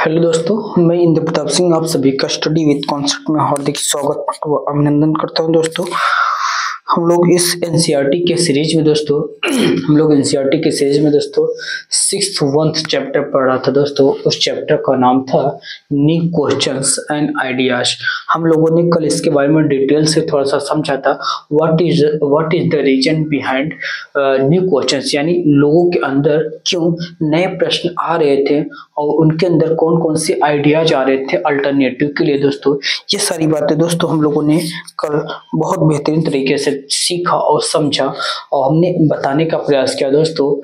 Hello दोस्तों, मैं इंद्र प्रताप सिंह आप सभी का स्टडी विद कॉन्सेप्ट में हार्दिक स्वागत व अभिनंदन करता हूं। दोस्तों हम लोग इस एनसीईआरटी के सीरीज में दोस्तों सिक्स्थ वंथ चैप्टर पढ़ रहा था। दोस्तों उस चैप्टर का नाम था न्यू क्वेश्चंस एंड आइडियाज। हम लोगों ने कल इसके बारे में डिटेल से थोड़ा सा समझा था। What is the reason behind new questions, यानी लोगों के अंदर क्यों नए प्रश्न आ रहे थे और उनके अंदर कौन कौन से आइडियाज आ रहे थे अल्टरनेटिव के लिए। दोस्तों ये सारी बातें दोस्तों हम लोगों ने कल बहुत बेहतरीन तरीके से सीखा और समझा और हमने बताने का प्रयास किया दोस्तों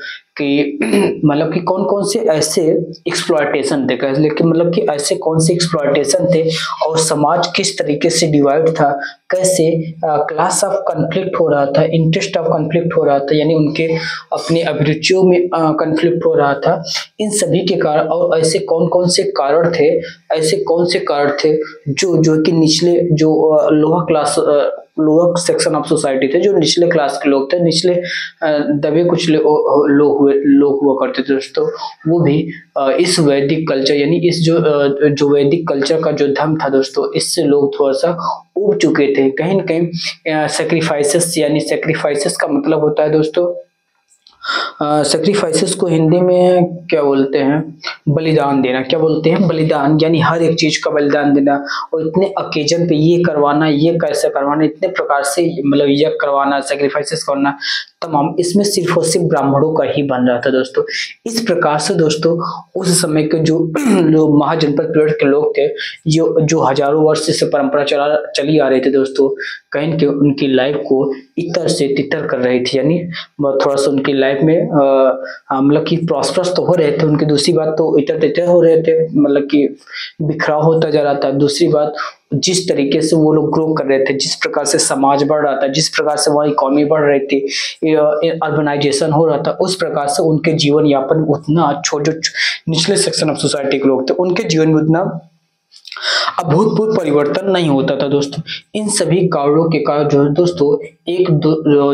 कि मतलब कि कौन कौन से ऐसे एक्सप्लॉयटेशन थे, लेकिन मतलब कि ऐसे कौन से एक्सप्लॉयटेशन थे और समाज किस तरीके से डिवाइड था, कैसे क्लास ऑफ कन्फ्लिक्ट हो रहा था, इंटरेस्ट ऑफ कन्फ्लिक्ट हो रहा था, यानी उनके अपनी अभिरुचियों में कन्फ्लिक्ट हो रहा था। इन सभी के कारण और ऐसे कौन कौन से कारण थे जो कि निचले जो लोअर सेक्शन ऑफ सोसाइटी थे, जो निचले क्लास के लोग थे, निचले दबे कुचले लोग हुआ करते थे दोस्तों, वो भी इस वैदिक कल्चर यानी इस जो वैदिक कल्चर का जो धर्म था दोस्तों, इससे लोग थोड़ा सा उब चुके थे। कहीं न कहीं सैक्रिफाइसेस का मतलब होता है दोस्तों, सैक्रिफाइसेस को हिंदी में क्या बोलते हैं, बलिदान देना। क्या बोलते हैं? बलिदान, यानी हर एक चीज का बलिदान देना और इतने ओकेजन पे ये करवाना, ये कैसे करवाना, इतने प्रकार से मतलब यज्ञ करवाना, सैक्रिफाइसेस करना, तमाम इसमें सिर्फ और सिर्फ ब्राह्मणों का ही बन रहा था दोस्तों। इस प्रकार से दोस्तों उस समय के जो महाजनपद पीरियड के लोग थे, जो हजारों वर्ष से परंपरा चली आ रही थी दोस्तों, कहीं के उनकी लाइफ को इतर से तितर कर रही थी, यानी थोड़ा सा उनकी लाइफ में मतलब कि प्रॉस्परस तो हो रहे थे, उनकी दूसरी बात तो इतर तितर हो रहे थे, मतलब कि बिखराव होता जा रहा था। दूसरी बात, जिस तरीके से वो लोग ग्रो कर रहे थे, जिस प्रकार से समाज बढ़ रहा था, जिस प्रकार से वहाँ इकोनॉमी बढ़ रही थी, अर्बनाइजेशन हो रहा था, उस प्रकार से उनके जीवन यापन उतना जो निचले सेक्शन ऑफ सोसाइटी के लोग थे, उनके जीवन में उतना अभूतपूर्व परिवर्तन नहीं होता था दोस्तों। इन सभी कारणों के कारण जो दोस्तों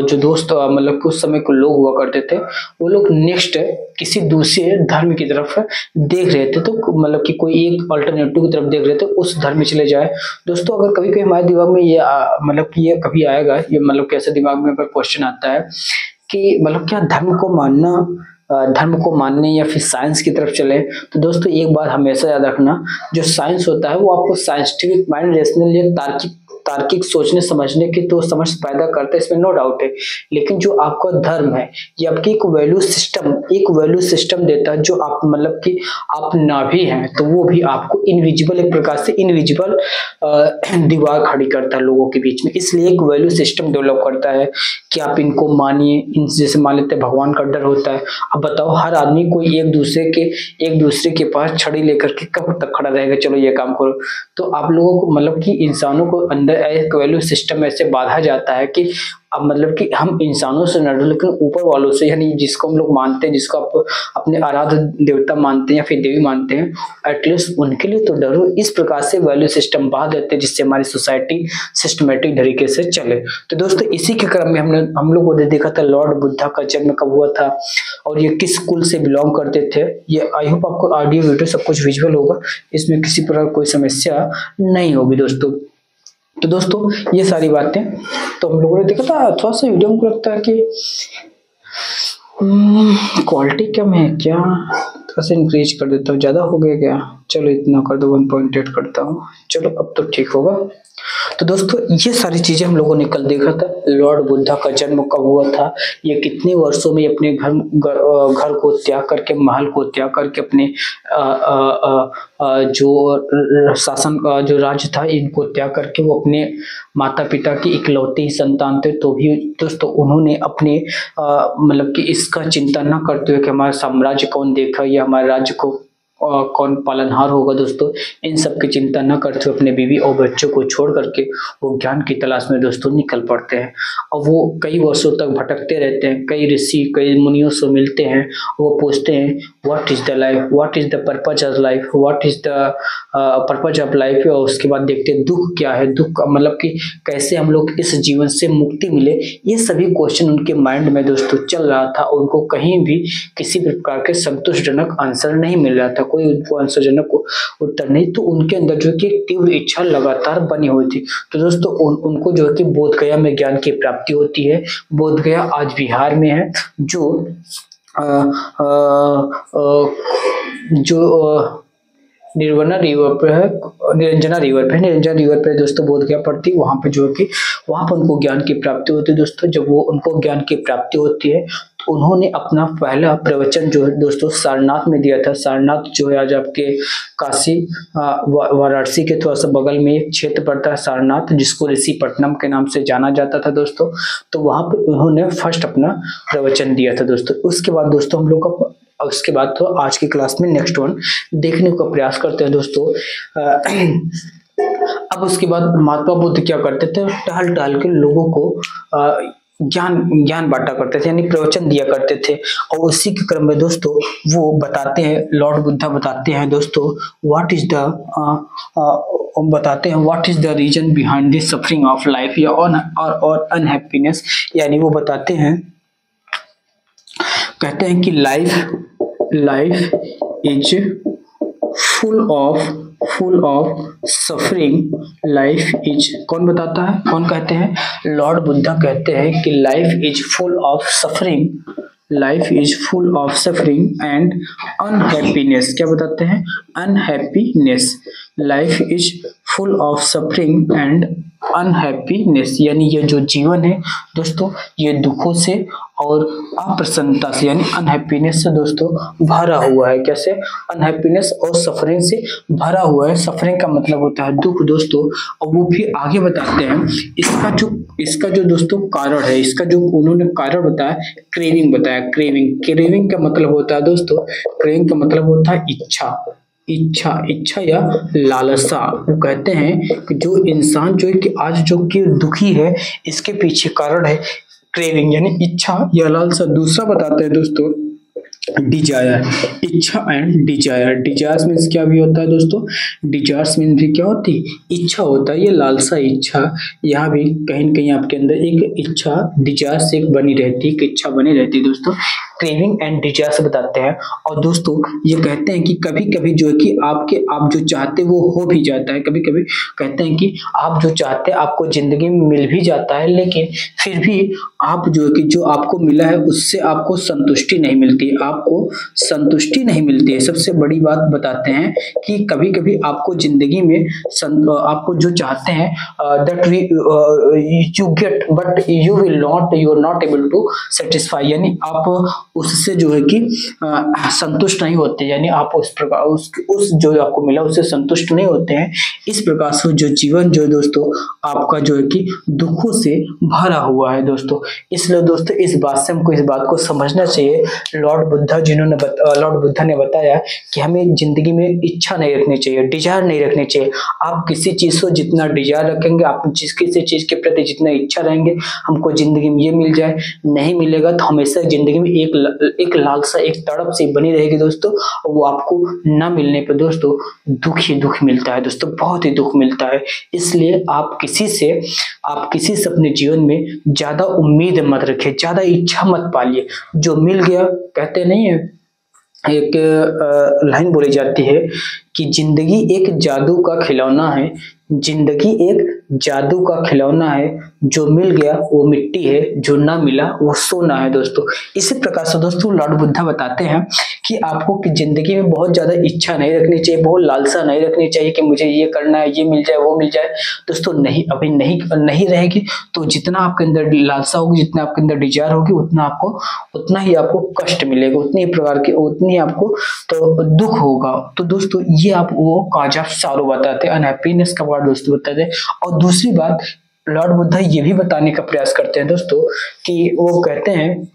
जो दोस्त मतलब उस समय के लोग हुआ करते थे, वो लोग नेक्स्ट किसी दूसरे धर्म की तरफ देख रहे थे, तो मतलब कि कोई एक अल्टरनेटिव की तरफ देख रहे थे, उस धर्म में चले जाए दोस्तों। अगर कभी कभी हमारे दिमाग में ये मतलब कि ये कभी आएगा, ये मतलब कैसे दिमाग में क्वेश्चन आता है कि मतलब क्या धर्म को मानने या फिर साइंस की तरफ चले, तो दोस्तों एक बात हमेशा याद रखना, जो साइंस होता है वो आपको साइंटिफिक माइंड, रेशनल या तार्किक सोचने समझने की तो समझ पैदा करता है, इसमें नो डाउट है। लेकिन जो आपका धर्म है ये आपकी एक वैल्यू सिस्टम देता है, जो आप मतलब कि आप ना भी हैं तो वो भी आपको इनविजिबल, एक प्रकार से इनविजिबल दीवार खड़ी करता है लोगों के बीच में। इसलिए एक वैल्यू सिस्टम डेवलप करता है कि आप इनको मानिए। इन जैसे मान लेते हैं भगवान का डर होता है। अब बताओ, हर आदमी कोई एक दूसरे के पास छड़ी लेकर के कब तक खड़ा रहेगा, चलो ये काम करो। तो आप लोगों को मतलब कि इंसानों को अंदर एक वैल्यू सिस्टम ऐसे बांधा जाता है कि अब मतलब कि हम इंसानों से न डरो, लेकिन ऊपर वालों से, यानी जिसको हम लोग मानते हैं, जिसको आप अपने आराध्य देवता मानते हैं या फिर देवी मानते हैं, एटलीस्ट उनके लिए तो डरो। इस प्रकार से वैल्यू सिस्टम बांध देते हैं जिससे हमारी सोसाइटी सिस्टमेटिक तरीके से चले। तो दोस्तों इसी के क्रम में हम लोगों ने देखा था लॉर्ड बुद्धा का जन्म कब हुआ था और ये किस स्कूल से बिलोंग करते थे। ये आई होप आपको ऑडियो वीडियो सब कुछ विजुअल होगा, इसमें किसी प्रकार कोई समस्या नहीं होगी दोस्तों। तो दोस्तों ये सारी बातें तो हम लोगों ने देखा था। थोड़ा सा वीडियो में लगता है कि क्वालिटी कम है क्या, थोड़ा सा इंक्रीज कर देता हूँ, ज़्यादा हो गया क्या, चलो इतना कर दो, 1.8 करता हूँ, चलो अब तो ठीक होगा। तो दोस्तों ये सारी चीजें हम लोगों ने कल देखा था। लॉर्ड बुद्धा का जन्म कब हुआ था, ये कितने वर्षों में अपने घर को त्याग करके, महल को त्याग करके, अपने जो शासन का जो राज्य था इनको त्याग करके वो अपने माता पिता की इकलौती ही संतान थे, तो भी दोस्तों उन्होंने अपने मतलब कि इसका चिंता न करते हुए कि हमारा साम्राज्य कौन देखा या हमारे राज्य को कौन पालनहार होगा, दोस्तों इन सब की चिंता न करते हुए अपने बीवी और बच्चों को छोड़ करके वो ज्ञान की तलाश में दोस्तों निकल पड़ते हैं। और वो कई वर्षों तक भटकते रहते हैं, कई ऋषि कई मुनियों से मिलते हैं, वो पूछते हैं what is the life, what is the purpose of life, what is the purpose of life. और उसके बाद देखते हैं दुख क्या है, दुख मतलब कि कैसे हम लोग इस जीवन से मुक्ति मिले। ये सभी क्वेश्चन उनके माइंड में दोस्तों चल रहा था, उनको कहीं भी किसी प्रकार के संतोषजनक आंसर नहीं मिल रहा था। कोई उनको आंसरजनक उत्तर नहीं, तो उनके अंदर जो है कि एक तीव्र इच्छा लगातार बनी हुई थी। तो दोस्तों उनको जो है कि बोधगया में ज्ञान की प्राप्ति होती है। बोधगया आज बिहार में है, जो अ, अ, अ, जो निर्वना रिवर पे है, निरंजना रिवर पे दोस्तों बोधगया पड़ती है। वहां पे जो है कि वहां पर उनको ज्ञान की प्राप्ति होती है दोस्तों। जब वो उनको ज्ञान की प्राप्ति होती है तो उन्होंने अपना पहला प्रवचन जो है दोस्तों सारनाथ में दिया था। सारनाथ जो है आज आपके काशी वाराणसी के थोड़ा सा बगल में एक क्षेत्र पड़ता है सारनाथ, जिसको ऋषिपट्टनम के नाम से जाना जाता था दोस्तों। तो वहां पे उन्होंने फर्स्ट अपना प्रवचन दिया था दोस्तों। उसके बाद दोस्तों हम लोग का, उसके बाद तो आज की क्लास में नेक्स्ट वन देखने का प्रयास करते हैं दोस्तों। अब उसके बाद महात्मा बुद्ध क्या करते थे, टहल टहल के लोगों को ज्ञान बांटा करते थे, यानी प्रवचन दिया करते थे। और उसी के क्रम में दोस्तों वो बताते हैं, लॉर्ड बुद्धा बताते हैं दोस्तों what is the reason behind the suffering of life या और अनहैप्पीनेस। यानी वो बताते हैं, कहते हैं कि life is full of suffering. Life is, कौन बताता है, कौन कहते हैं, लॉर्ड बुद्धा कहते हैं कि life is full of suffering and unhappiness. क्या बताते हैं, unhappiness. Life is full of suffering and unhappiness, यानी ये जो जीवन है दोस्तों ये दुखों से और अप्रसन्नता से, यानी अनहैप्पीनेस से दोस्तों भरा हुआ है। कैसे, अनहैप्पीनेस और सफरिंग से भरा हुआ है। सफरिंग का मतलब होता है दुख दोस्तों। और वो भी आगे बताते हैं इसका जो दोस्तों कारण है, इसका जो उन्होंने कारण बताया, क्रेविंग बताया। क्रेविंग का मतलब होता है दोस्तों, क्रेविंग का मतलब होता है इच्छा या लालसा। वो कहते हैं कि जो इंसान जो है कि आज जो कि दुखी है, इसके पीछे कारण है क्रेविंग, यानी इच्छा या लालसा। दूसरा बताते हैं दोस्तों डिजायर, इच्छा एंड डिजायर। डिजायर्स मीन्स क्या भी होता है दोस्तों, डिजायर्स मीन्स भी क्या होती है, इच्छा होता है। ये लालसा, इच्छा, यहाँ भी कहीं न कहीं आपके अंदर एक इच्छा डिजायर से एक बनी रहती है, एक इच्छा बनी रहती है दोस्तों। क्रेविंग एंड डिजायर से बताते हैं। और दोस्तों ये कहते हैं कि कभी कभी जो है कि आप जो चाहते वो हो भी जाता है। कभी कभी कहते हैं कि आप जो चाहते हैं आपको जिंदगी में मिल भी जाता है, लेकिन फिर भी आप जो है कि जो आपको मिला है उससे आपको संतुष्टि नहीं मिलती, सबसे बड़ी बात बताते हैं कि कभी कभी आपको जिंदगी में आपको जो चाहते हैं that you get but you are not able to satisfy, यानी आप उससे जो है कि संतुष्ट नहीं होते, यानी आप उस प्रकार उस जो आपको मिला उससे संतुष्ट नहीं होते हैं। इस प्रकार से जो जीवन जो है दोस्तों आपका जो है कि दुखों से भरा हुआ है दोस्तों। इसलिए दोस्तों इस बात से हमको इस बात को समझना चाहिए। लॉर्ड बुद्धा ने बताया कि हमें जिंदगी में इच्छा नहीं रखनी चाहिए, डिजायर नहीं रखनी चाहिए। आप किसी चीज को जितना डिजायर रखेंगे, आप किसी चीज के प्रति जितना इच्छा रहेंगे, हमको जिंदगी में ये मिल जाए, नहीं मिलेगा तो हमेशा जिंदगी में एक लालसा, एक तड़प से बनी रहेगी दोस्तों। और वो आपको ना मिलने पर दोस्तों दुख ही दुख मिलता है दोस्तों, बहुत ही दुख मिलता है। इसलिए आप किसी से अपने जीवन में ज्यादा उम्मीद मत रखिए, ज्यादा इच्छा मत पालिए। जो मिल गया, कहते नहीं है, एक लाइन बोली जाती है कि जिंदगी एक जादू का खिलौना है, जो मिल गया वो मिट्टी है, जो ना मिला वो सोना है दोस्तों। इसी प्रकार से दोस्तों लॉर्ड बुद्धा बताते हैं कि आपको कि जिंदगी में बहुत ज्यादा इच्छा नहीं रखनी चाहिए, बहुत लालसा नहीं रखनी चाहिए कि मुझे ये करना है, ये मिल जाए, वो मिल जाए दोस्तों। अभी नहीं रहेगी तो जितना आपके अंदर लालसा होगी, जितना आपके अंदर डिजायर होगी, उतना ही आपको कष्ट मिलेगा, उतनी ही आपको तो दुख होगा। तो दोस्तों ये आप वो काज ऑफ सारो बताते हैं, अनहैप्पीनेस का वर्ड दोस्तों बताते हैं। और दूसरी बात लॉर्ड बुद्धा ये भी बताने का प्रयास करते हैं दोस्तों कि वो कहते हैं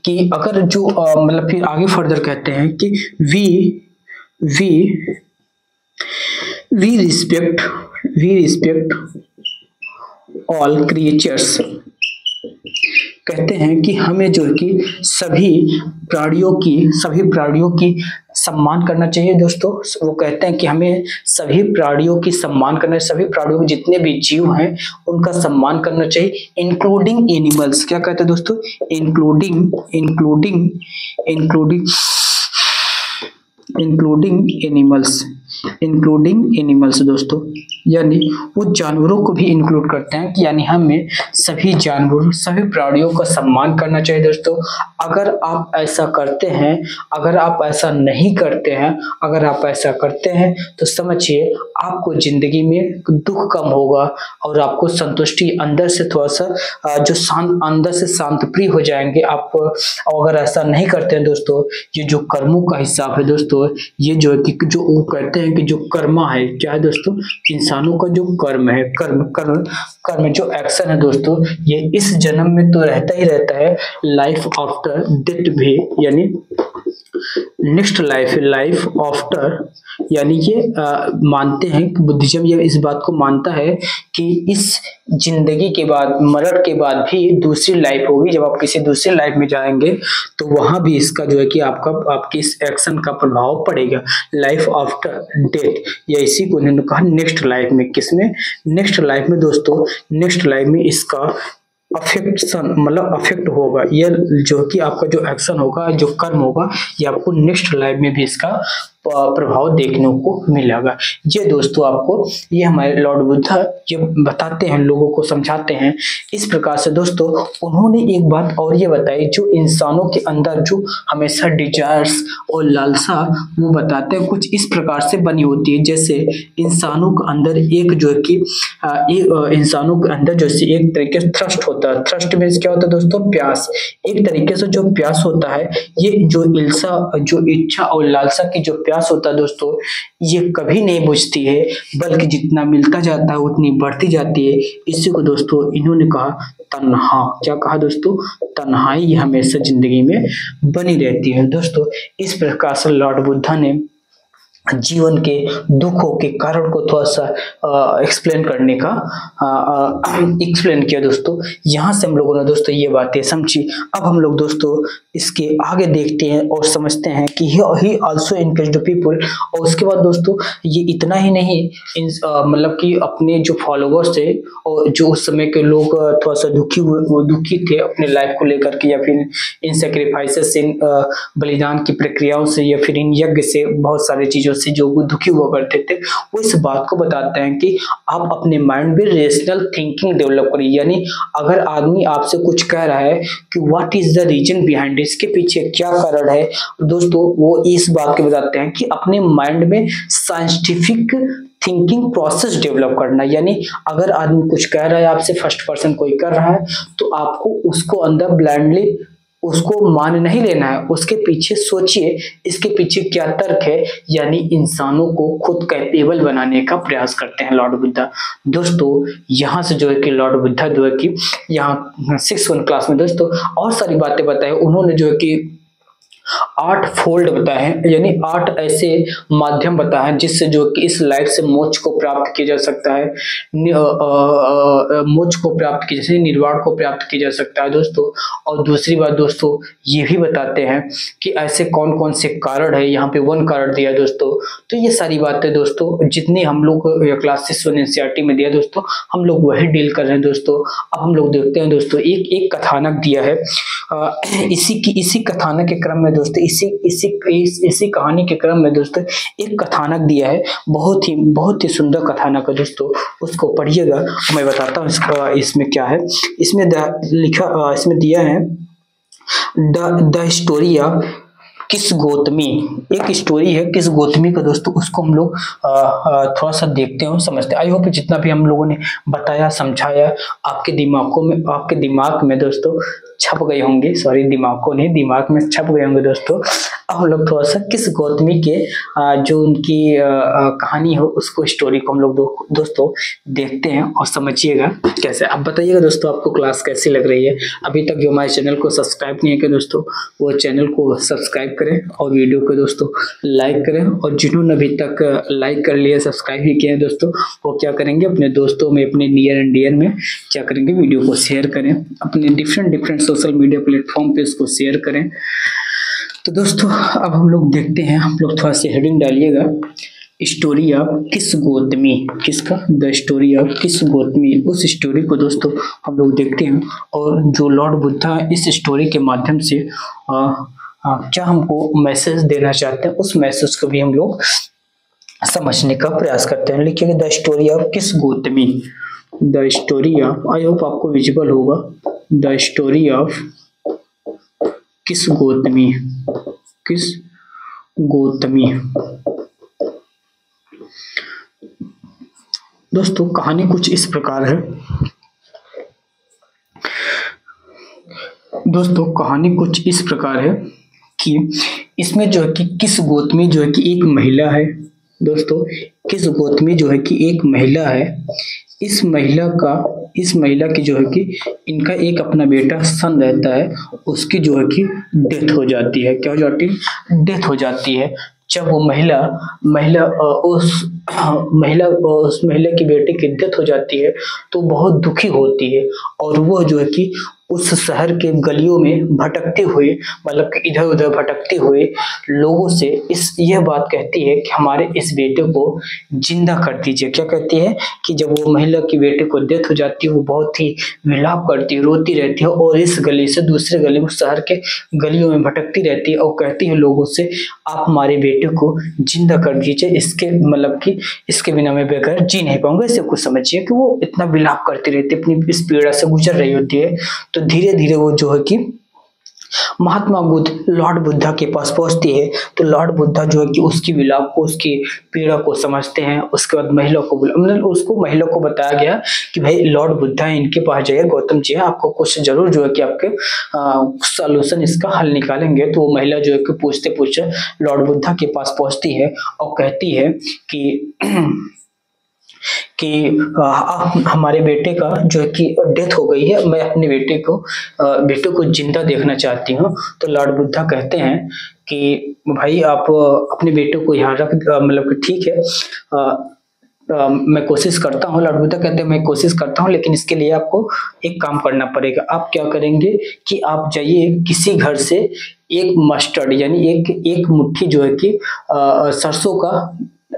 कि अगर जो मतलब फिर आगे फर्दर कहते हैं कि वी रिस्पेक्ट ऑल क्रिएचर्स। कहते हैं कि हमें जो है कि सभी प्राणियों की सम्मान करना चाहिए दोस्तों। वो कहते हैं कि हमें सभी प्राणियों की सम्मान करना चाहिए, सभी प्राणियों के जितने भी जीव हैं उनका सम्मान करना चाहिए, इंक्लूडिंग एनिमल्स। क्या कहते हैं दोस्तों, इंक्लूडिंग इंक्लूडिंग एनिमल्स दोस्तों, यानी वो जानवरों को भी इंक्लूड करते हैं कि यानी हमें सभी जानवरों सभी प्राणियों का सम्मान करना चाहिए दोस्तों। अगर आप ऐसा करते हैं, अगर आप ऐसा नहीं करते हैं, अगर आप ऐसा करते हैं तो समझिए आपको जिंदगी में दुख कम होगा और आपको संतुष्टि अंदर से थोड़ा सा जो अंदर से शांत प्रिय हो जाएंगे आप। अगर ऐसा नहीं करते हैं दोस्तों, ये जो कर्मों का हिसाब है दोस्तों, ये जो है कि जो वो कहते हैं कि जो कर्मा है, क्या है दोस्तों, इंसानों का जो कर्म है, कर्म जो एक्शन है दोस्तों, ये इस जन्म में तो रहता ही रहता है, लाइफ आफ्टर डेथ भी, यानी नेक्स्ट लाइफ आफ्टर, यानी ये मानते हैं कि बुद्धिज्म ये इस बात को मानता है कि इस जिंदगी के बाद, मरण के बाद भी दूसरी लाइफ होगी। जब आप किसी दूसरी लाइफ में जाएंगे तो वहां भी इसका जो है कि आपके इस एक्शन का प्रभाव पड़ेगा, लाइफ आफ्टर डेथ, या इसी को उन्होंने कहा नेक्स्ट लाइफ में। किसमें? नेक्स्ट लाइफ में दोस्तों, नेक्स्ट लाइफ में इसका अफेक्ट होगा। ये जो कि आपका जो एक्शन होगा, जो कर्म होगा, ये आपको नेक्स्ट लाइफ में भी इसका प्रभाव देखने को मिलेगा। ये दोस्तों आपको ये हमारे लॉर्ड बुद्धा ये बताते हैं, लोगों को समझाते हैं इस प्रकार से दोस्तों। उन्होंने एक बात और ये बताई, जो इंसानों के अंदर जो हमेशा डिजायर्स और लालसा, वो बताते हैं कुछ इस प्रकार से बनी होती है। जैसे इंसानों के अंदर एक जो है कि इंसानों के अंदर जैसे एक तरीके से थ्रस्ट होता है। थ्रस्ट मीन्स क्या होता है दोस्तों? प्यास। एक तरीके से जो प्यास होता है, ये जो इच्छा और लालसा की जो प्यास होता है दोस्तों, ये कभी नहीं बुझती है, बल्कि जितना मिलता जाता है उतनी बढ़ती जाती है। इसी को दोस्तों इन्होंने कहा तन्हा। क्या कहा दोस्तों? तन्हाई हमेशा जिंदगी में बनी रहती है दोस्तों। इस प्रकार से लॉर्ड बुद्धा ने जीवन के दुखों के कारण को थोड़ा सा एक्सप्लेन करने का एक्सप्लेन किया दोस्तों। यहाँ से हम लोगों ने दोस्तों ये बातें समझी। अब हम लोग दोस्तों इसके आगे देखते हैं और समझते हैं कि ही आल्सो एनकरेज्ड पीपल। और उसके बाद दोस्तों ये इतना ही नहीं, मतलब कि अपने जो फॉलोवर्स थे और जो उस समय के लोग थोड़ा सा दुखी थे अपने लाइफ को लेकर के, या फिर इन सेक्रीफाइसेस, इन बलिदान की प्रक्रियाओं से, या फिर इन यज्ञ से, बहुत सारी चीजों से जो दुखी हुआ करते थे, वो इस बात को बताते हैं कि आप अपने माइंड में रेशनल थिंकिंग डेवलप करिए। यानी अगर आदमी आपसे कुछ कह रहा है कि what is the reason behind, इसके पीछे क्या कारण है दोस्तों, वो इस बात के बताते हैं कि अपने माइंड में साइंटिफिक थिंकिंग प्रोसेस डेवलप करना। यानी अगर आदमी कुछ कह रहा है आपसे, फर्स्ट पर्सन कोई कर रहा है, तो आपको उसको अंदर ब्लाइंडली उसको मान नहीं लेना है, उसके पीछे सोचिए इसके पीछे क्या तर्क है। यानी इंसानों को खुद कैपेबल बनाने का प्रयास करते हैं लॉर्ड बुद्धा दोस्तों। यहाँ से जो है कि लॉर्ड बुद्धा जो है कि यहाँ 6th क्लास में दोस्तों और सारी बातें बताई। उन्होंने जो है कि 8 फोल्ड बताए हैं, यानी 8 ऐसे माध्यम बताए हैं जिससे जो कि इस लाइफ से मोक्ष को प्राप्त किया जा सकता है, मोक्ष को प्राप्त किया, जैसे निर्वाण को प्राप्त किया जा सकता है दोस्तों। और दूसरी बात दोस्तों ये भी बताते हैं कि ऐसे कौन कौन से कारण है। यहाँ पे 1 कारण दिया दोस्तों। तो ये सारी बातें दोस्तों जितनी हम लोग क्लास 6 NCERT में दिया दोस्तों, हम लोग वही डील कर रहे हैं दोस्तों। अब हम लोग देखते हैं दोस्तों, एक कथानक दिया है, इसी कथानक के क्रम में दोस्तों, इसी कहानी के क्रम में दोस्तों एक कथानक दिया है, बहुत ही सुंदर कथानक है दोस्तों। उसको पढ़िएगा, मैं बताता हूँ इसका इसमें क्या है। इसमें इसमें दिया है द स्टोरी ऑफ किस गौतमी। एक स्टोरी है किस गौतमी का दोस्तों, उसको हम लोग थोड़ा सा देखते हैं, समझते हैं। आई होप जितना भी हम लोगों ने बताया समझाया आपके दिमाग में दोस्तों छप गए होंगे, सॉरी दिमाग में छप गए होंगे दोस्तों। अब हम लोग थोड़ा सा किस गौतमी के जो उनकी कहानी हो, उसको स्टोरी को हम लोग दोस्तों देखते हैं और समझिएगा कैसे। आप बताइएगा दोस्तों आपको क्लास कैसी लग रही है। अभी तक जो हमारे चैनल को सब्सक्राइब नहीं किया दोस्तों, वो चैनल को सब्सक्राइब करें और वीडियो को दोस्तों लाइक करें। और जिन्होंने अभी तक लाइक कर लिया, सब्सक्राइब भी किया है दोस्तों, वो क्या करेंगे, अपने दोस्तों में, अपने नियर एंड डियर में क्या करेंगे, वीडियो को शेयर करें, अपने डिफरेंट सोशल मीडिया प्लेटफॉर्म पे इसको शेयर करें। तो दोस्तों अब हम लोग देखते हैं, हम लोग थोड़ा सा हेडिंग डालिएगा, स्टोरी ऑफ किस गौतमी। किसका? द स्टोरी ऑफ किस गौतमी। उस स्टोरी को दोस्तों हम लोग देखते हैं और जो लॉर्ड बुद्धा इस स्टोरी के माध्यम से क्या हमको मैसेज देना चाहते हैं, उस मैसेज को भी हम लोग समझने का प्रयास करते हैं। लिखिए द स्टोरी ऑफ किस Gautami, the story of, I hope आपको विजिबल होगा, द स्टोरी ऑफ किस गौतमी, किस गौतमी। दोस्तों कहानी कुछ इस प्रकार है, दोस्तों कहानी कुछ इस प्रकार है कि इसमें जो है कि किस गौतमी जो है कि एक महिला है। दोस्तों किस गौतमी जो है कि एक महिला है, इस महिला की जो है कि इनका एक अपना बेटा सन रहता है, उसकी जो है कि डेथ हो जाती है। क्या हो जाती है? डेथ हो जाती है। जब वो उस महिला की बेटे की डेथ हो जाती है तो बहुत दुखी होती है, और वो जो है कि उस शहर के गलियों में भटकते हुए, मतलब कि इधर उधर भटकते हुए लोगों से यह बात कहती है कि हमारे इस बेटे को जिंदा कर दीजिए। क्या कहती है कि जब वो महिला की बेटे को डेथ हो जाती है, वो बहुत ही विलाप करती है, रोती रहती है, और इस गली से दूसरे गली में, शहर के गलियों में भटकती रहती है और कहती है लोगों से, आप हमारे बेटे को जिंदा कर दीजिए, इसके मतलब कि इसके बिना मैं बगैर जी नहीं पाऊंगा। इसे कुछ समझिए कि वो इतना विलाप करती रहती है, अपनी इस पीड़ा से गुजर रही होती है। तो धीरे धीरे वो जो है कि महात्मा बुद्ध, लॉर्ड बुद्धा के पास पहुंचती है। तो लॉर्ड बुद्धा जो है कि उसकी विलाप को, उसकी पीड़ा को समझते हैं। उसके बाद महिला को महिला को बताया गया कि भाई लॉर्ड बुद्धा है, इनके पास जाइए, गौतम जी है, आपको कुछ जरूर जो है कि आपके सॉल्यूशन, इसका हल निकालेंगे। तो वो महिला जो है कि पूछते पूछते लॉर्ड बुद्धा के पास पहुंचती है और कहती है कि हमारे बेटे का जो है कि डेथ हो गई है, मैं अपने बेटे को जिंदा देखना चाहती हूँ। तो लॉर्ड बुद्धा कहते हैं कि भाई आप अपने बेटे को यहाँ रख, मतलब कि ठीक है, मैं कोशिश करता हूँ। लॉर्ड बुद्धा कहते हैं मैं कोशिश करता हूँ, लेकिन इसके लिए आपको एक काम करना पड़ेगा। आप क्या करेंगे कि आप जाइए किसी घर से एक मस्टर्ड यानी एक मुट्ठी जो है कि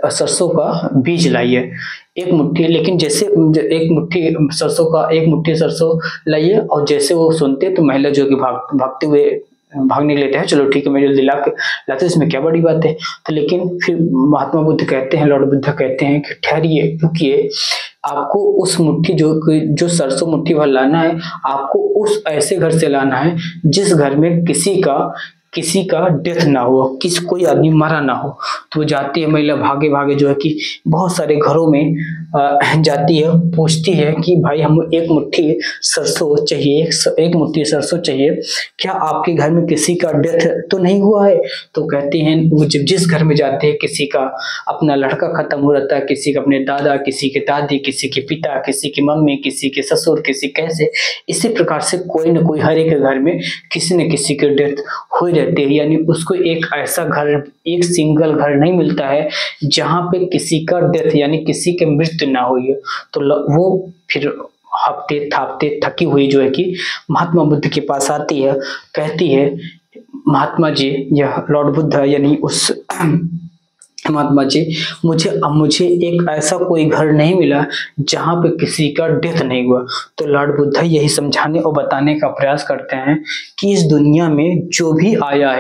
सरसों का बीज लाइए, एक मुट्ठी। लेकिन जैसे एक मुट्ठी सरसों लाइए, और जैसे वो सुनते तो महिला जो कि भागते हुए भागने लेते हैं, चलो ठीक है मैं जल्दी लाते, इसमें क्या बड़ी बात है। तो लेकिन फिर महात्मा बुद्ध कहते हैं, लॉर्ड बुद्धा कहते हैं कि ठहरिए, रुकिए, आपको उस मुट्ठी जो सरसों मुट्ठी भर लाना है, आपको उस ऐसे घर से लाना है जिस घर में किसी का डेथ ना हो, कोई आदमी मरा ना हो। तो वो जाती है महिला, भागे भागे जो है कि बहुत सारे घरों में जाती है, पूछती है कि भाई हम एक मुट्ठी सरसों चाहिए, एक मुट्ठी सरसों चाहिए, क्या आपके घर में किसी का डेथ तो नहीं हुआ है? तो कहते हैं, वो जब जिस घर में जाते हैं, किसी का अपना लड़का खत्म हो रहता है, किसी का अपने दादा, किसी के दादी, किसी के पिता, किसी की मम्मी, किसी के ससुर, किसी कैसे, इसी प्रकार से कोई न कोई हर एक घर में किसी न किसी की डेथ हो रहती है। यानी उसको एक ऐसा घर, एक सिंगल घर नहीं मिलता है जहां पे किसी का डेथ यानी किसी के मृत्यु ना हुई है। तो वो फिर हफ्ते थापते थकी हुई जो है कि महात्मा बुद्ध के पास आती है, कहती है महात्मा जी, यह लॉर्ड बुद्ध यानी उस महात्मा जी, मुझे एक ऐसा कोई घर नहीं मिला जहां पे किसी का डेथ नहीं हुआ। तो लॉर्ड बुद्धा यही समझाने और बताने का प्रयास करते हैं कि इस दुनिया में जो भी आया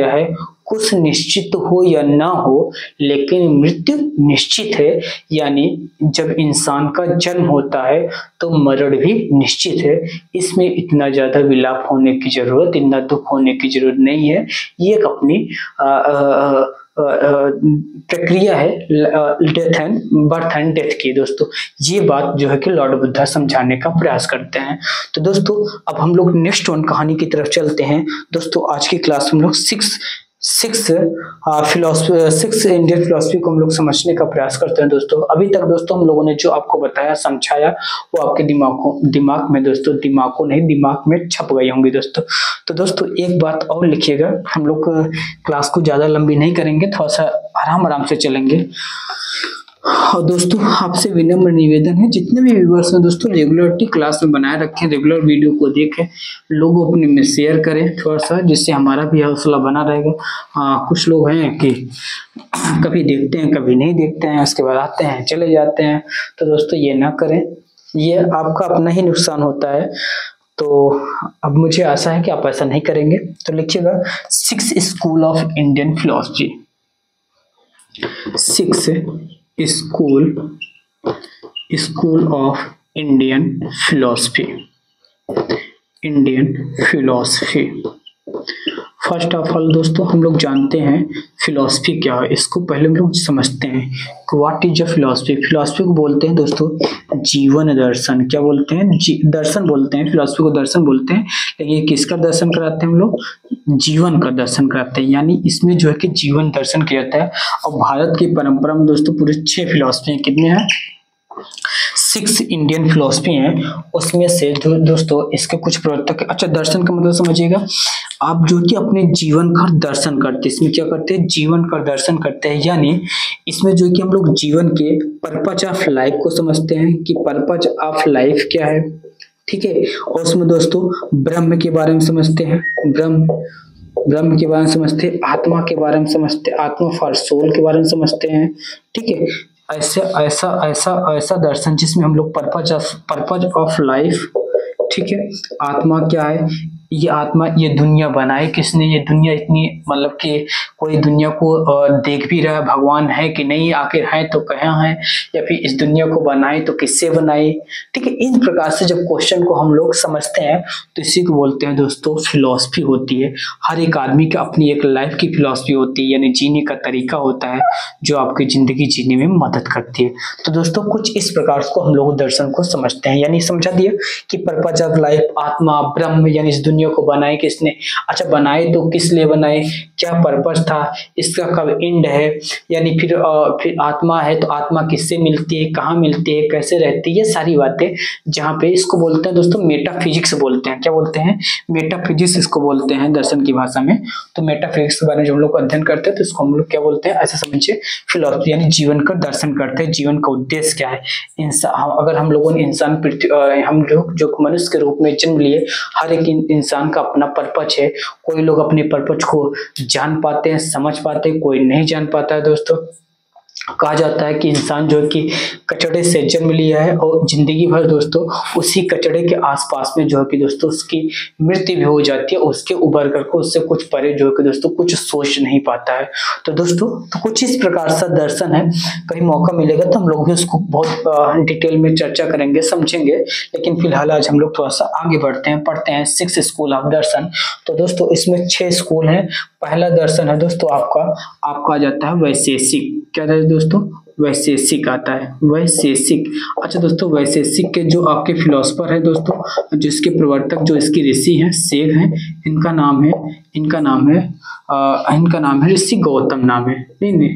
है कुछ निश्चित हो या ना हो, लेकिन मृत्यु निश्चित है। यानी जब इंसान का जन्म होता है तो मरण भी निश्चित है। इसमें इतना ज्यादा विलाप होने की जरूरत, इतना दुख होने की जरूरत नहीं है। ये एक अपनी प्रक्रिया है बर्थ एंड डेथ की। दोस्तों ये बात जो है कि लॉर्ड बुद्धा समझाने का प्रयास करते हैं। तो दोस्तों अब हम लोग नेक्स्ट वन कहानी की तरफ चलते हैं। दोस्तों आज की क्लास में हम लोग सिक्स इंडियन फिलोसफी को हम लोग समझने का प्रयास करते हैं। दोस्तों अभी तक दोस्तों हम लोगों ने जो आपको बताया, समझाया, वो आपके दिमाग में छप गई होंगी दोस्तों। तो दोस्तों एक बात और लिखिएगा, हम लोग क्लास को ज्यादा लंबी नहीं करेंगे, थोड़ा सा आराम से चलेंगे। और दोस्तों आपसे विनम्र निवेदन है, जितने भी व्यूअर्स हैं दोस्तों, रेगुलरिटी क्लास में बनाए रखें, रेगुलर वीडियो को देखें, लोगों अपने में शेयर करें थोड़ा सा, जिससे हमारा भी हौसला बना रहेगा। कुछ लोग हैं कि कभी देखते हैं कभी नहीं देखते हैं, उसके बाद आते हैं चले जाते हैं। तो दोस्तों ये ना करें, ये आपका अपना ही नुकसान होता है। तो अब मुझे आशा है कि आप ऐसा नहीं करेंगे। तो लिखिएगा 6 school of Indian philosophy. 6 school of Indian philosophy. First of all दोस्तों हम लोग जानते हैं फिलॉसफी क्या है, इसको पहले हम लोग समझते हैं। What is a philosophy? Philosophy को बोलते हैं दोस्तों जीवन दर्शन। क्या बोलते हैं? दर्शन बोलते हैं, फिलॉसफी को दर्शन बोलते हैं। लेकिन ये किसका दर्शन कराते हैं हम लोग? जीवन का दर्शन कराते हैं, यानी इसमें जो है कि जीवन दर्शन किया जाता है। और भारत की परंपरा में दोस्तों पूरे 6 फिलॉसफी हैं। कितने हैं? 6 इंडियन फिलोसफी हैं। उसमें से जो दोस्तों इसके कुछ प्रवर्तक, अच्छा दर्शन का मतलब समझिएगा आप, जो कि अपने जीवन का दर्शन करते हैं। इसमें क्या करते हैं? जीवन का दर्शन करते हैं, यानी इसमें जो कि हम लोग जीवन के पर्पज ऑफ लाइफ को समझते हैं कि पर्पज ऑफ लाइफ क्या है, ठीक है। और उसमें दोस्तों ब्रह्म के बारे में समझते हैं, ब्रह्म के बारे में समझते हैं, आत्मा के बारे में समझते हैं, आत्मा फॉर सोल के बारे में समझते हैं, ठीक है। ऐसा दर्शन जिसमें हम लोग पर्पज ऑफ लाइफ, ठीक है। आत्मा क्या है? ये आत्मा, ये दुनिया बनाई किसने? ये दुनिया इतनी मतलब कि कोई दुनिया को देख भी रहा है, भगवान है कि नहीं, आखिर है तो कहाँ है, या फिर इस दुनिया को बनाई तो किससे बनाई, ठीक है। इन प्रकार से जब क्वेश्चन को हम लोग समझते हैं तो इसी को बोलते हैं दोस्तों फिलॉसफी होती है। हर एक आदमी की अपनी एक लाइफ की फिलॉसफी होती है, यानी जीने का तरीका होता है जो आपकी जिंदगी जीने में मदद करती है। तो दोस्तों कुछ इस प्रकार को हम लोग दर्शन को समझते हैं, यानी समझा दिया कि पर्पज ऑफ लाइफ, आत्मा, ब्रह्म, यानी इस दुनिया को बनाए किसने? अच्छा बनाए तो किस लिए बनाए, क्या पर्पस था, इसका कब एंड है, यानी फिर आत्मा है तो आत्मा किससे मिलती है, कहाँ मिलती है, कैसे रहती है, ये सारी बातें जहाँ पे इसको बोलते हैं दोस्तों मेटाफिजिक्स बोलते हैं। क्या बोलते हैं? मेटाफिजिक्स इसको बोलते हैं दर्शन की भाषा में। तो मेटाफिजिक्स के बारे में जब हम लोग अध्ययन करते हैं तो इसको हम लोग क्या बोलते हैं? ऐसा समझिए फिलॉसफी, यानी जीवन का दर्शन करते हैं, जीवन का उद्देश्य क्या है। इंसान, अगर हम लोगों ने इंसान हम लोग जो मनुष्य के रूप में जन्म लिए, हर एक इंसान का अपना पर्पज है। कोई लोग अपने पर्पज को जान पाते हैं, समझ पाते हैं, कोई नहीं जान पाता है दोस्तों। कहा जाता है कि इंसान जो है कि कचड़े से जन्म लिया है और जिंदगी भर दोस्तों उसी कचड़े के आसपास में जो है कि दोस्तों उसकी मृत्यु भी हो जाती है, उसके उबर कर को उससे कुछ परे जो है कि दोस्तों कुछ सोच नहीं पाता है। तो दोस्तों तो कुछ इस प्रकार सा दर्शन है। कहीं मौका मिलेगा तो हम लोग भी उसको बहुत डिटेल में चर्चा करेंगे, समझेंगे। लेकिन फिलहाल आज हम लोग थोड़ा सा आगे बढ़ते हैं, पढ़ते हैं 6 स्कूल ऑफ दर्शन। तो दोस्तों इसमें 6 स्कूल हैं। पहला दर्शन है दोस्तों आपका आ जाता है वैशेषिक। क्या है दोस्तों? वैशेषिक आता है, वैशेषिक। अच्छा दोस्तों वैशेषिक के जो आपके फिलोसफर हैं दोस्तों, जिसके प्रवर्तक जो इसके ऋषि हैं, सेग हैं, इनका नाम है ऋषि गौतम नाम है। नहीं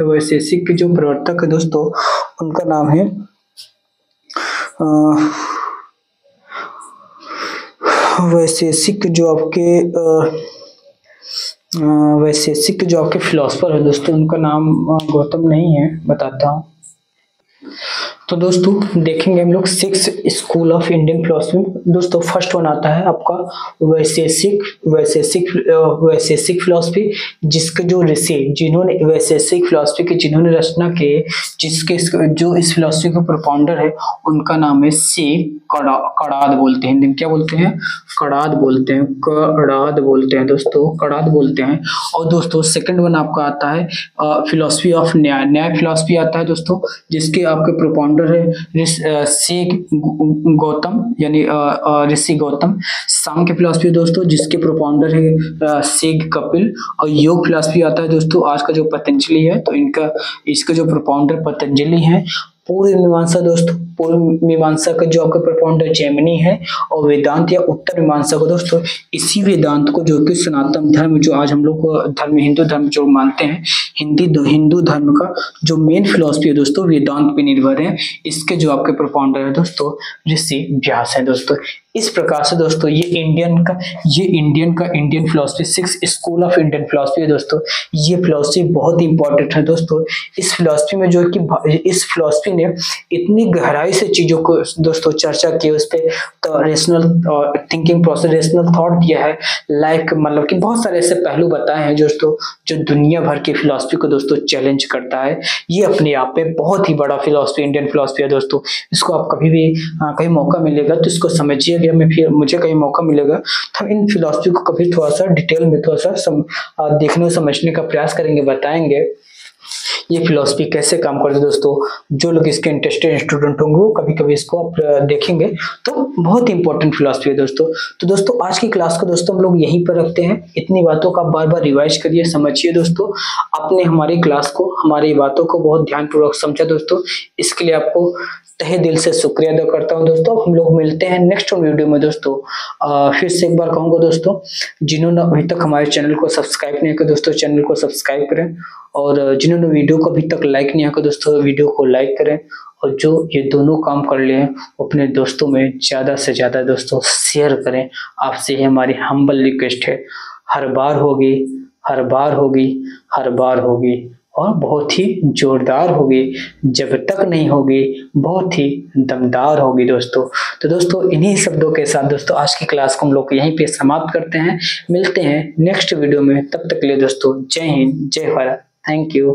वैशेषिक के जो प्रवर्तक है दोस्तों उनका नाम है वैशेषिक जो आपके फिलोसफर है दोस्तों उनका नाम गौतम नहीं है, बताता हूँ। तो दोस्तों देखेंगे हम लोग 6 स्कूल ऑफ इंडियन फिलोसफी। दोस्तों फर्स्ट वन आता है आपका वैशेषिक फिलोसफी, जिसके जो ऋषि जिन्होंने वैशेषिक फिलोसफी की जिन्होंने रचना की, जो इस फिलोसफी के प्रोपाउंडर है उनका नाम है कड़ाद बोलते हैं। हिंदी में क्या बोलते हैं? कड़ाद बोलते हैं दोस्तों, कड़ाद बोलते हैं। और दोस्तों सेकंड वन आपका आता है फिलोसफी ऑफ न्याय फिलोसफी आता है दोस्तों, जिसके आपके प्रोपाउंडर है सेग गौतम, यानी ऋषि गौतम। सांख्य फिलोसफी दोस्तों जिसके प्रोपाउंडर है सेग कपिल। और योग फिलोसफी आता है दोस्तों आज का जो पतंजलि है, तो इसका जो प्रोपाउंडर पतंजलि है। पूर्व मीमांसा दोस्तों, पूर्व मीमांसा का जो आपका प्रोपाउंडर जैमिनी है। और वेदांत या उत्तर मीमांसा को दोस्तों, इसी वेदांत को जो कि सनातन धर्म, जो आज हम लोग धर्म हिंदू धर्म जो मानते हैं, हिंदू धर्म का जो मेन फिलोसफी है दोस्तों वेदांत पे निर्भर है। इसके जो आपके प्रोपाउंडर है दोस्तों ऋषि व्यास है दोस्तों। इस प्रकार से दोस्तों ये Indian philosophy 6 school of Indian philosophy है दोस्तों। ये फिलोसफी बहुत ही इंपॉर्टेंट है दोस्तों। इस फिलोसफी में जो कि इस फिलोसफी ने इतनी गहराई से चीजों को दोस्तों चर्चा की, उस पर तो rational thinking process, rational thought दिया है, लाइक मतलब कि बहुत सारे ऐसे पहलू बताए हैं दोस्तों जो दुनिया भर की फिलोसफी को दोस्तों चैलेंज करता है। ये अपने आप में बहुत ही बड़ा फिलोसफी, इंडियन फिलोसफी है दोस्तों। इसको आप कभी भी कहीं मौका मिलेगा तो इसको समझिएगा, या मैं फिर मुझे कहीं मौका मिलेगा तो हम इन फिलॉसफी को कभी थोड़ा सा डिटेल में थोड़ा सा देखने और समझने का प्रयास करेंगे, बताएंगे ये फिलॉसफी कैसे काम करती है। दोस्तों जो लोग इसके इंटरेस्टेड स्टूडेंट होंगे वो कभी कभी इसको आप देखेंगे, तो बहुत इंपॉर्टेंट फिलॉसफी है दोस्तों। तो दोस्तों आज की क्लास को दोस्तों हम लोग यहीं पर रखते हैं। इतनी बातों का बार बार रिवाइज करिए, समझिए दोस्तों। आपने हमारी क्लास को, हमारी बातों को बहुत ध्यानपूर्वक समझा दोस्तों, इसके लिए आपको तहे दिल से शुक्रिया अदा करता हूं दोस्तों। हम लोग मिलते हैं नेक्स्ट वीडियो में दोस्तों। फिर से एक बार कहूंगा दोस्तों, जिन्होंने अभी तक हमारे चैनल को सब्सक्राइब नहीं किया दोस्तों, चैनल को सब्सक्राइब करें, और जिन्होंने वीडियो को अभी तक लाइक नहीं किया दोस्तों, वीडियो को लाइक करें, और जो ये दोनों काम कर लिए हैं अपने दोस्तों में ज्यादा से ज्यादा दोस्तों शेयर करें। आपसे ये हमारी हम्बल रिक्वेस्ट है। हर बार होगी, हर बार होगी, हर बार होगी, और बहुत ही जोरदार होगी। जब तक नहीं होगी बहुत ही दमदार होगी दोस्तों। तो दोस्तों इन्हीं शब्दों के साथ दोस्तों आज की क्लास को हम लोग यहीं पे समाप्त करते हैं। मिलते हैं नेक्स्ट वीडियो में, तब तक के लिए दोस्तों जय हिंद, जय भारत, थैंक यू।